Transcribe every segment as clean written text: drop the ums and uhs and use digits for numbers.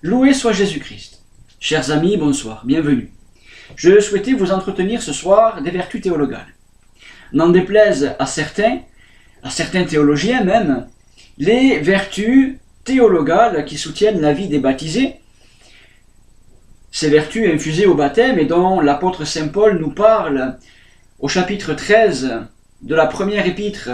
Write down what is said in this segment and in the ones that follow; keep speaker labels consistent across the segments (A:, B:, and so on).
A: Loué soit Jésus-Christ. Chers amis, bonsoir, bienvenue. Je souhaitais vous entretenir ce soir des vertus théologales. N'en déplaise à certains théologiens même, les vertus théologales qui soutiennent la vie des baptisés, ces vertus infusées au baptême et dont l'apôtre Saint Paul nous parle au chapitre 13 de la première épître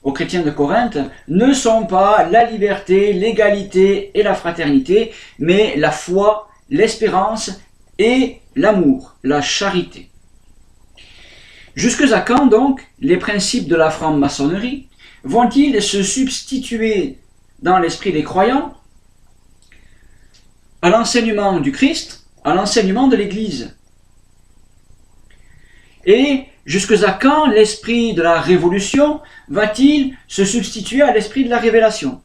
A: aux chrétiens de Corinthe, ne sont pas la liberté, l'égalité et la fraternité, mais la foi, l'espérance et l'amour, la charité. Jusque à quand donc les principes de la franc-maçonnerie vont-ils se substituer dans l'esprit des croyants à l'enseignement du Christ, à l'enseignement de l'Église? Et jusque à quand l'esprit de la révolution va-t-il se substituer à l'esprit de la révélation?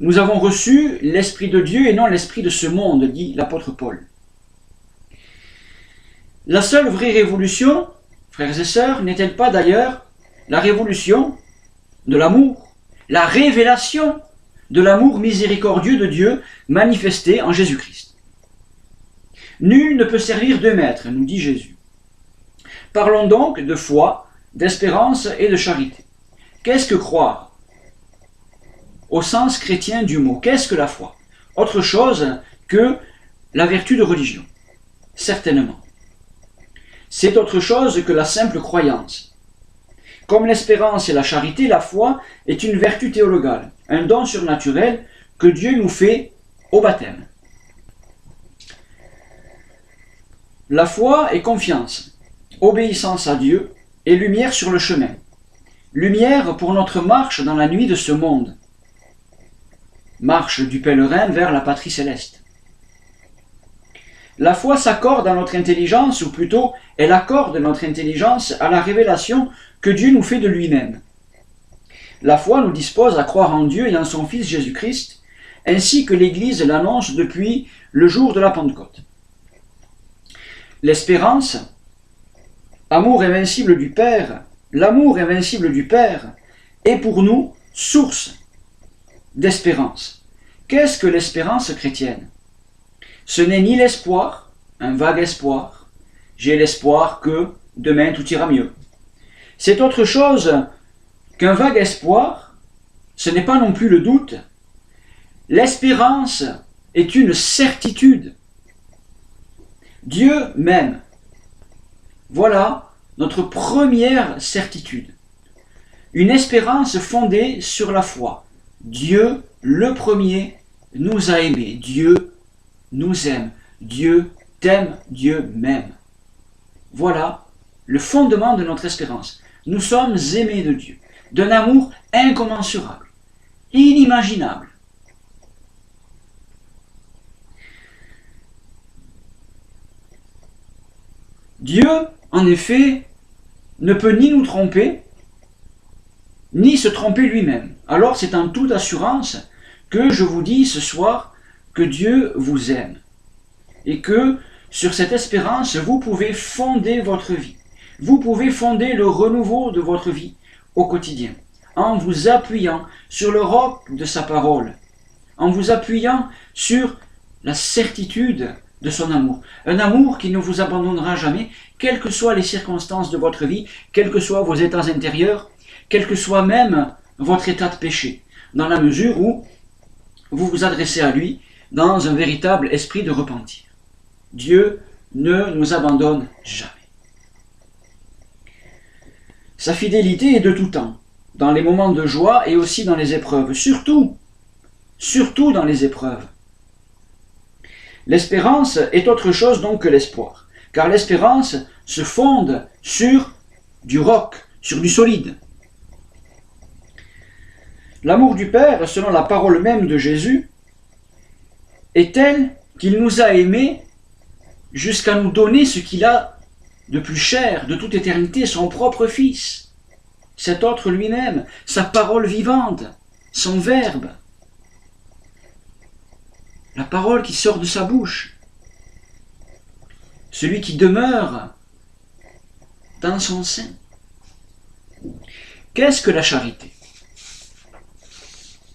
A: Nous avons reçu l'esprit de Dieu et non l'esprit de ce monde, dit l'apôtre Paul. La seule vraie révolution, frères et sœurs, n'est-elle pas d'ailleurs la révolution de l'amour, la révélation de l'amour miséricordieux de Dieu manifesté en Jésus-Christ? Nul ne peut servir deux maîtres, nous dit Jésus. Parlons donc de foi, d'espérance et de charité. Qu'est-ce que croire? Au sens chrétien du mot, qu'est-ce que la foi? Autre chose que la vertu de religion, certainement. C'est autre chose que la simple croyance. Comme l'espérance et la charité, la foi est une vertu théologale, un don surnaturel que Dieu nous fait au baptême. La foi est confiance, obéissance à Dieu et lumière sur le chemin. Lumière pour notre marche dans la nuit de ce monde. Marche du pèlerin vers la patrie céleste. La foi s'accorde à notre intelligence, ou plutôt, elle accorde notre intelligence à la révélation que Dieu nous fait de lui-même. La foi nous dispose à croire en Dieu et en son Fils Jésus-Christ, ainsi que l'Église l'annonce depuis le jour de la Pentecôte. L'espérance, amour invincible du Père, l'amour invincible du Père, est pour nous source d'espérance. Qu'est-ce que l'espérance chrétienne? Ce n'est ni l'espoir, un vague espoir, j'ai l'espoir que demain tout ira mieux. C'est autre chose qu'un vague espoir, ce n'est pas non plus le doute. L'espérance est une certitude. Dieu m'aime. Voilà notre première certitude. Une espérance fondée sur la foi. Dieu, le premier, nous a aimés. Dieu nous aime. Dieu t'aime. Dieu m'aime. Voilà le fondement de notre espérance. Nous sommes aimés de Dieu, d'un amour incommensurable, inimaginable. Dieu, en effet, ne peut ni nous tromper, ni se tromper lui-même. Alors c'est en toute assurance que je vous dis ce soir que Dieu vous aime. Et que sur cette espérance, vous pouvez fonder votre vie. Vous pouvez fonder le renouveau de votre vie au quotidien, en vous appuyant sur le roc de sa parole, en vous appuyant sur la certitude de son amour. Un amour qui ne vous abandonnera jamais, quelles que soient les circonstances de votre vie, quels que soient vos états intérieurs, quel que soit même votre état de péché, dans la mesure où vous vous adressez à lui dans un véritable esprit de repentir. Dieu ne nous abandonne jamais. Sa fidélité est de tout temps, dans les moments de joie et aussi dans les épreuves, surtout dans les épreuves. L'espérance est autre chose donc que l'espoir, car l'espérance se fonde sur du roc, sur du solide. L'amour du Père, selon la parole même de Jésus, est tel qu'il nous a aimés jusqu'à nous donner ce qu'il a de plus cher, de toute éternité, son propre Fils, cet autre lui-même, sa parole vivante, son Verbe, la parole qui sort de sa bouche, celui qui demeure dans son sein. Qu'est-ce que la charité?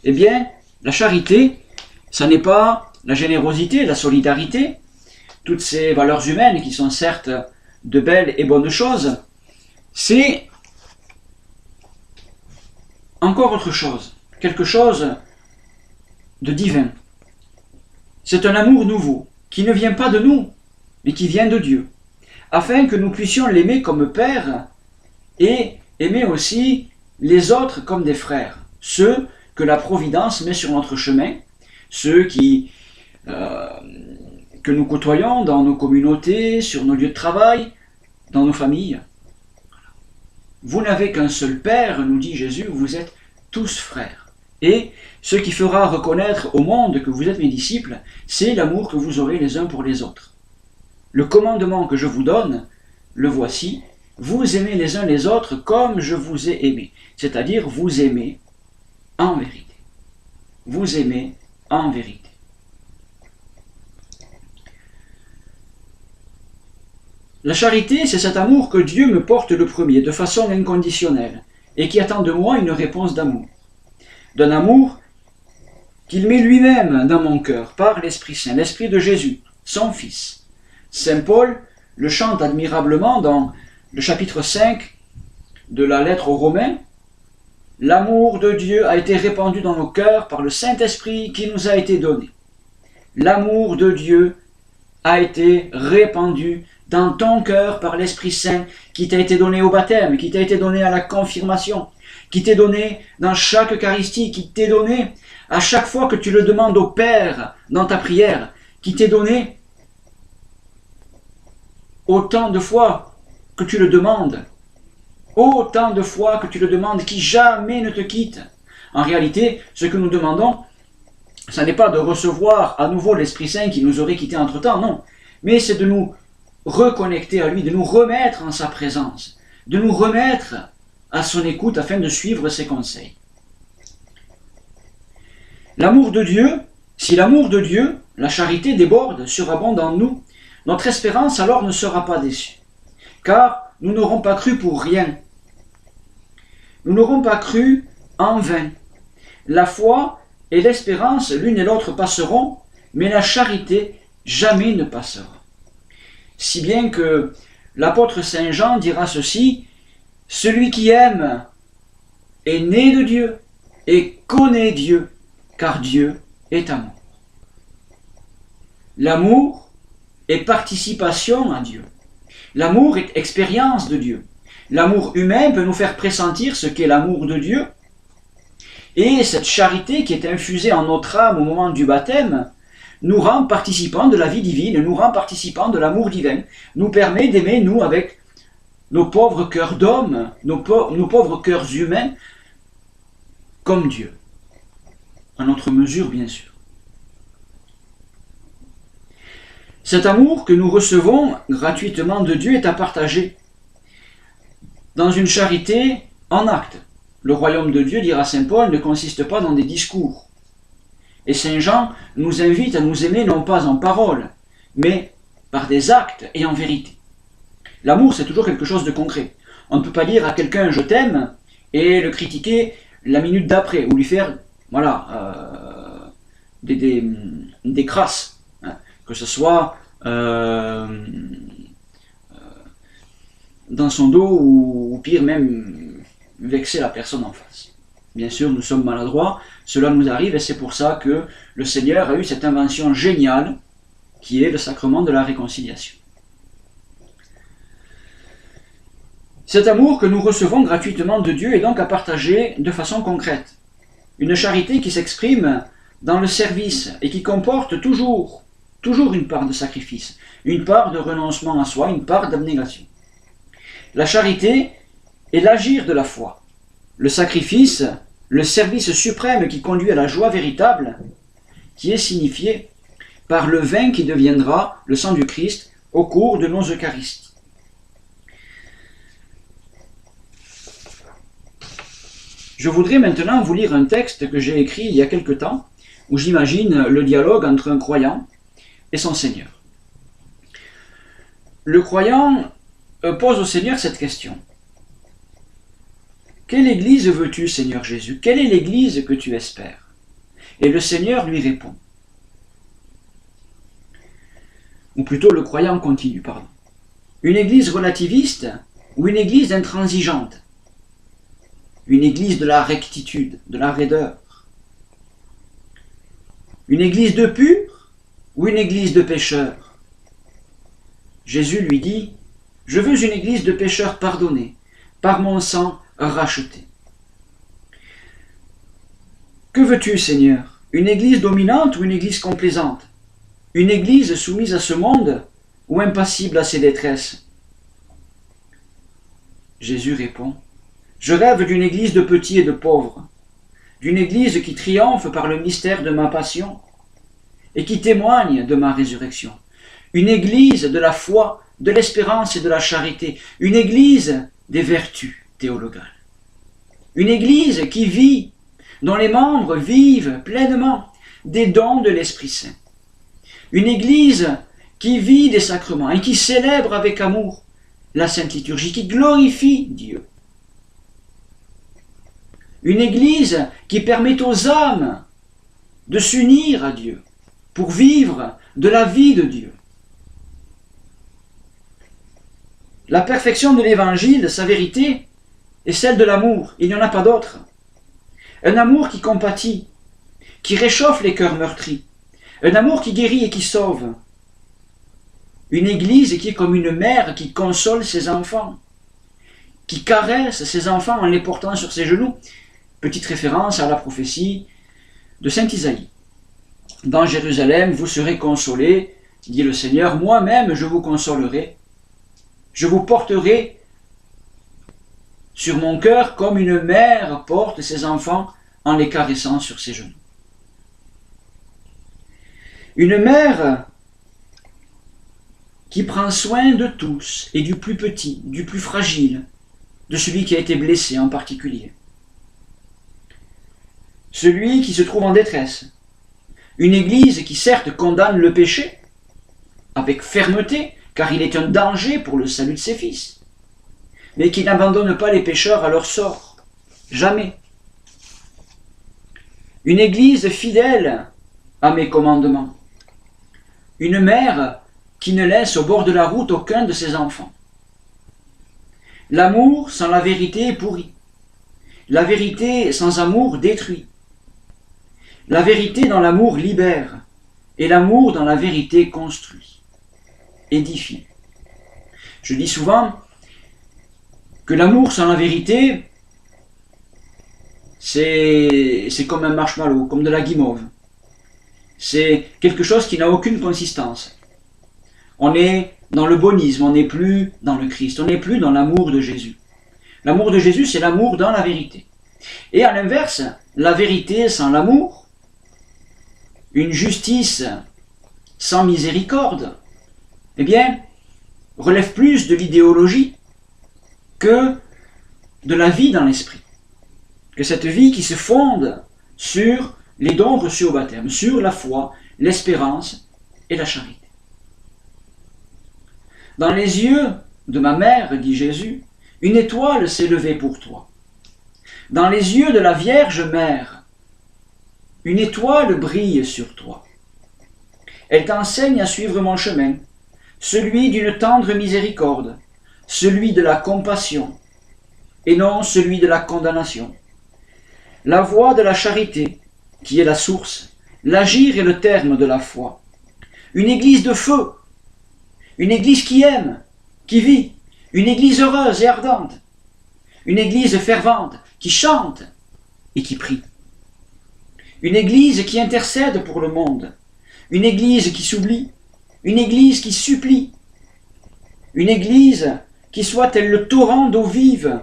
A: Eh bien, la charité, ça n'est pas la générosité, la solidarité, toutes ces valeurs humaines qui sont certes de belles et bonnes choses, c'est encore autre chose, quelque chose de divin. C'est un amour nouveau, qui ne vient pas de nous, mais qui vient de Dieu, afin que nous puissions l'aimer comme Père et aimer aussi les autres comme des frères, ceux que la Providence met sur notre chemin, ceux que nous côtoyons dans nos communautés, sur nos lieux de travail, dans nos familles. Vous n'avez qu'un seul Père, nous dit Jésus, vous êtes tous frères. Et ce qui fera reconnaître au monde que vous êtes mes disciples, c'est l'amour que vous aurez les uns pour les autres. Le commandement que je vous donne, le voici, vous aimez les uns les autres comme je vous ai aimé. C'est-à-dire vous aimez en vérité. Vous aimez en vérité. La charité, c'est cet amour que Dieu me porte le premier, de façon inconditionnelle, et qui attend de moi une réponse d'amour. D'un amour qu'il met lui-même dans mon cœur, par l'Esprit Saint, l'Esprit de Jésus, son Fils. Saint Paul le chante admirablement dans le chapitre 5 de la lettre aux Romains. L'amour de Dieu a été répandu dans nos cœurs par le Saint-Esprit qui nous a été donné. L'amour de Dieu a été répandu dans ton cœur par l'Esprit Saint qui t'a été donné au baptême, qui t'a été donné à la confirmation, qui t'est donné dans chaque Eucharistie, qui t'est donné à chaque fois que tu le demandes au Père dans ta prière, qui t'est donné autant de fois que tu le demandes, autant de fois que tu le demandes, qui jamais ne te quitte. En réalité, ce que nous demandons, ce n'est pas de recevoir à nouveau l'Esprit Saint qui nous aurait quittés entre-temps, non, mais c'est de nous reconnecter à lui, de nous remettre en sa présence, de nous remettre à son écoute afin de suivre ses conseils. L'amour de Dieu, si l'amour de Dieu, la charité déborde, surabonde en nous, notre espérance alors ne sera pas déçue, car nous n'aurons pas cru pour rien. Nous n'aurons pas cru en vain. La foi et l'espérance, l'une et l'autre passeront, mais la charité jamais ne passera. Si bien que l'apôtre Saint Jean dira ceci, « Celui qui aime est né de Dieu et connaît Dieu, car Dieu est amour. » L'amour est participation à Dieu. L'amour est expérience de Dieu. L'amour humain peut nous faire pressentir ce qu'est l'amour de Dieu. Et cette charité qui est infusée en notre âme au moment du baptême nous rend participants de la vie divine, nous rend participants de l'amour divin, nous permet d'aimer, nous, avec nos pauvres cœurs d'hommes, nos pauvres cœurs humains, comme Dieu. À notre mesure, bien sûr. Cet amour que nous recevons gratuitement de Dieu est à partager dans une charité en acte. Le royaume de Dieu, dira Saint Paul, ne consiste pas dans des discours. Et Saint Jean nous invite à nous aimer non pas en parole, mais par des actes et en vérité. L'amour, c'est toujours quelque chose de concret. On ne peut pas dire à quelqu'un « je t'aime » et le critiquer la minute d'après, ou lui faire des crasses, hein, que ce soit dans son dos ou pire même vexer la personne en face. Bien sûr, nous sommes maladroits, cela nous arrive et c'est pour ça que le Seigneur a eu cette invention géniale qui est le sacrement de la réconciliation. Cet amour que nous recevons gratuitement de Dieu est donc à partager de façon concrète. Une charité qui s'exprime dans le service et qui comporte toujours une part de sacrifice, une part de renoncement à soi, une part d'abnégation. La charité est l'agir de la foi. Le sacrifice, le service suprême qui conduit à la joie véritable, qui est signifié par le vin qui deviendra le sang du Christ au cours de nos Eucharisties. Je voudrais maintenant vous lire un texte que j'ai écrit il y a quelque temps, où j'imagine le dialogue entre un croyant et son Seigneur. Le croyant pose au Seigneur cette question. Quelle Église veux-tu, Seigneur Jésus? Quelle est l'Église que tu espères? Et le Seigneur lui répond. ou plutôt le croyant continue, pardon. Une église relativiste ou une église intransigeante, une église de la rectitude, de la raideur, une église de purs ou une église de pécheurs. Jésus lui dit, je veux une église de pécheurs pardonnés, par mon sang racheté. Que veux-tu, Seigneur? Une église dominante ou une église complaisante? Une église soumise à ce monde ou impassible à ses détresses? Jésus répond, je rêve d'une église de petits et de pauvres, d'une église qui triomphe par le mystère de ma passion et qui témoigne de ma résurrection. Une église de la foi, de l'espérance et de la charité. Une église des vertus théologales. Une église qui vit, dont les membres vivent pleinement des dons de l'Esprit Saint. Une église qui vit des sacrements et qui célèbre avec amour la Sainte Liturgie, qui glorifie Dieu. Une église qui permet aux âmes de s'unir à Dieu pour vivre de la vie de Dieu. La perfection de l'Évangile, sa vérité, est celle de l'amour. Il n'y en a pas d'autre. Un amour qui compatit, qui réchauffe les cœurs meurtris. Un amour qui guérit et qui sauve. Une église qui est comme une mère qui console ses enfants, qui caresse ses enfants en les portant sur ses genoux. Petite référence à la prophétie de saint Isaïe. Dans Jérusalem, vous serez consolés, dit le Seigneur, moi-même je vous consolerai. Je vous porterai sur mon cœur comme une mère porte ses enfants en les caressant sur ses genoux. Une mère qui prend soin de tous et du plus petit, du plus fragile, de celui qui a été blessé en particulier. Celui qui se trouve en détresse. Une église qui certes condamne le péché avec fermeté, car il est un danger pour le salut de ses fils, mais qui n'abandonne pas les pécheurs à leur sort. Jamais. Une église fidèle à mes commandements. Une mère qui ne laisse au bord de la route aucun de ses enfants. L'amour sans la vérité est pourri. La vérité sans amour détruit. La vérité dans l'amour libère, et l'amour dans la vérité construit, édifie. Je dis souvent que l'amour sans la vérité, c'est comme un marshmallow, comme de la guimauve. C'est quelque chose qui n'a aucune consistance. On est dans le bonisme, on n'est plus dans le Christ, on n'est plus dans l'amour de Jésus. L'amour de Jésus, c'est l'amour dans la vérité. Et à l'inverse, la vérité sans l'amour, une justice sans miséricorde, eh bien, relève plus de l'idéologie que de la vie dans l'esprit. Que cette vie qui se fonde sur les dons reçus au baptême, sur la foi, l'espérance et la charité. Dans les yeux de ma mère, dit Jésus, une étoile s'est levée pour toi. Dans les yeux de la Vierge Mère, une étoile brille sur toi. Elle t'enseigne à suivre mon chemin, celui d'une tendre miséricorde, celui de la compassion, et non celui de la condamnation. La voie de la charité, qui est la source, l'agir est le terme de la foi. Une église de feu, une église qui aime, qui vit, une église heureuse et ardente, une église fervente, qui chante et qui prie. Une église qui intercède pour le monde, une église qui s'oublie, une église qui supplie, une église qui soit telle le torrent d'eau vive,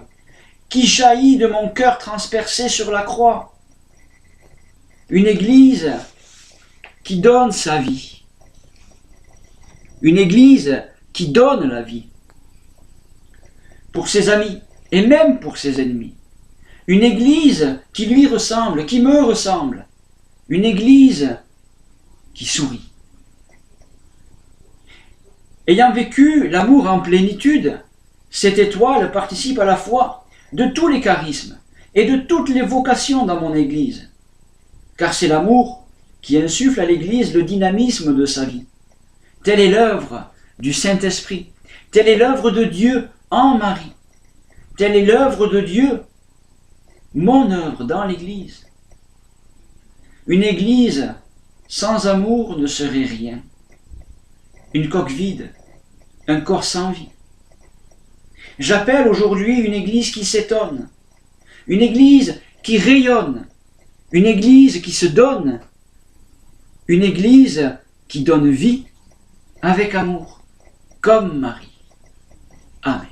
A: qui jaillit de mon cœur transpercé sur la croix, une église qui donne sa vie, une église qui donne la vie, pour ses amis et même pour ses ennemis, une église qui lui ressemble, qui me ressemble, une église qui sourit. Ayant vécu l'amour en plénitude, cette étoile participe à la fois de tous les charismes et de toutes les vocations dans mon église, car c'est l'amour qui insuffle à l'église le dynamisme de sa vie, Telle est l'œuvre du Saint-Esprit. Telle est l'œuvre de Dieu en Marie. Telle est l'œuvre de Dieu, mon œuvre dans l'Église. Une Église sans amour ne serait rien. Une coque vide, un corps sans vie. J'appelle aujourd'hui une Église qui s'étonne, une Église qui rayonne, une Église qui se donne, une Église qui donne vie avec amour, comme Marie. Amen.